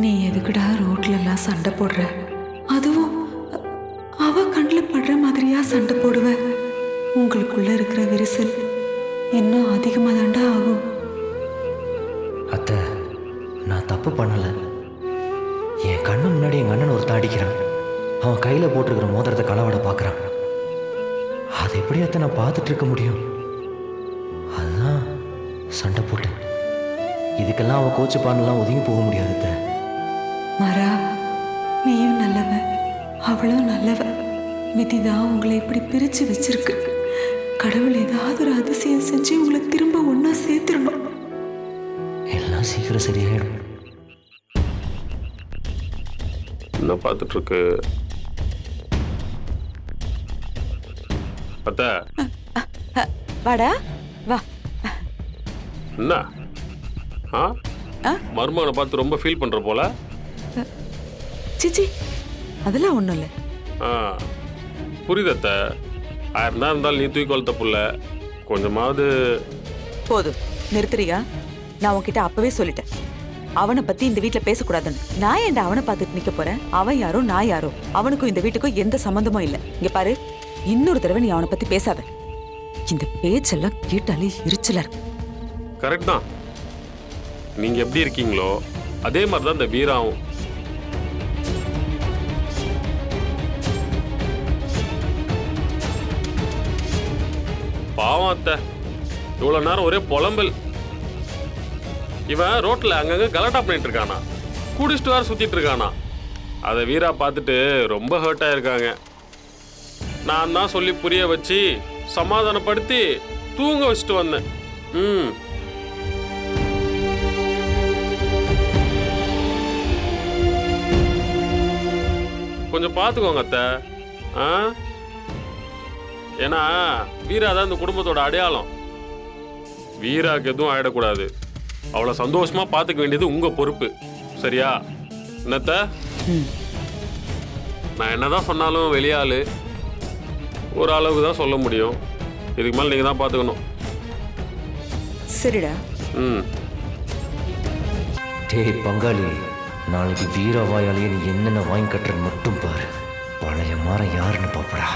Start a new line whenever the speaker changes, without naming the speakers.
நீ எதுக்குடா ரோட்ல எல்லாம் சண்டை போடுற? அதுவும் அவ கண்ணில் படுற மாதிரியா சண்டை போடுவ? உங்களுக்குள்ள இருக்கிற விரிசல் இன்னும் அதிகமாக தாண்டா ஆகும்.
அத்தை, நான் தப்பு பண்ணல. என் கண்ணு முன்னாடி எங்க அண்ணன் ஒருத்தன் அடிக்கிறான். அவன் கையில போட்டிருக்கிற மோதிரத்தை களவாட பார்க்கறான். அது எப்படி அத்தை நான் பார்த்துட்டு இருக்க முடியும்? அதுதான் சண்டை போட்டேன். இதுக்கெல்லாம் அவன் கோச்சு பாடலாம் ஒதுங்கி போக முடியாது அத்தை.
மரா, நீயும் நல்லவ, அவளும் நல்லவ. விதிதான் உங்களை இப்படி பிரிச்சு வச்சிருக்கு. கடவுள் ஏதாவது ஒரு அதிசயம் செஞ்சு உங்களை திரும்ப ஒன்னா சேர்த்துடணும்.
எல்லாம் சீக்கிரம் சரியாயிடும்.
என்ன பார்த்துட்டு இருக்கு அத்தை?
வாடா வா.
என்ன மருமகனை பார்த்து ரொம்ப ஃபீல் பண்ற போல?
சிச்சி, அதெல்லாம் ஒண்ணும் இல்லை.
புரியுது அத்தை. 1000 தான் இருந்தாலும் நீ தூக்கி வளர்த்த புள்ள. கொஞ்சமாவது
போதும், நிறுத்துறியா? நான் உன்கிட்ட அப்பவே சொல்லிட்டேன், அவனை பத்தி இந்த வீட்டுல பேசக்கூடாதுன்னு. நான் ஏன்டா அவனை பார்த்துட்டு நிக்க போறேன்? அவன் யாரோ நான் யாரோ, அவனுக்கும் இந்த வீட்டுக்கும் எந்த சம்பந்தமும் இல்லை. இங்க பாரு, இன்னொரு தடவை நீ அவனை பத்தி பேசாத. இந்த பேச்செல்லாம் கேட்டாலே எரிச்சலா இருக்கு.
கரெக்ட் தான். நீங்க எப்படி இருக்கீங்களோ அதே மாதிரி தான் இந்த வீராவும். பாவம் அத்தை, இவ்வளவு நேரம் ஒரே புலம்பல். இவன் ரோட்ல அங்கங்க கலாட்டா பண்ணிட்டு இருக்கானா, குடிச்சிட்டு வேற சுத்திட்டு இருக்கானா. அதை வீரா பார்த்துட்டு ரொம்ப ஹர்ட் ஆயிருக்காங்க. நான் தான் சொல்லி புரிய வச்சு சமாதானப்படுத்தி தூங்க வச்சுட்டு வந்தேன். கொஞ்சம் பார்த்துக்கோங்க அத்தை. ஏன்னா வீரா தான் இந்த குடும்பத்தோட அடையாளம். வீராக்கு எதுவும் ஆயிடக்கூடாது. அவளை சந்தோஷமா பார்த்துக்க வேண்டியது உங்க பொறுப்பு. சரியா என்னத்த? நான் என்னதான் சொன்னாலும் வெளியாளு, ஒரு அளவுக்கு தான் சொல்ல முடியும். இதுக்கு மேலே நீங்க தான் பார்த்துக்கணும்.
சரிடா.
டேய் பங்காளி, நாளைக்கு வீரா வாயாலேயே நீ என்னென்ன வாங்கி கட்டுறன்னு மட்டும் பாரு. பழைய மாற யாருன்னு பாப்படா.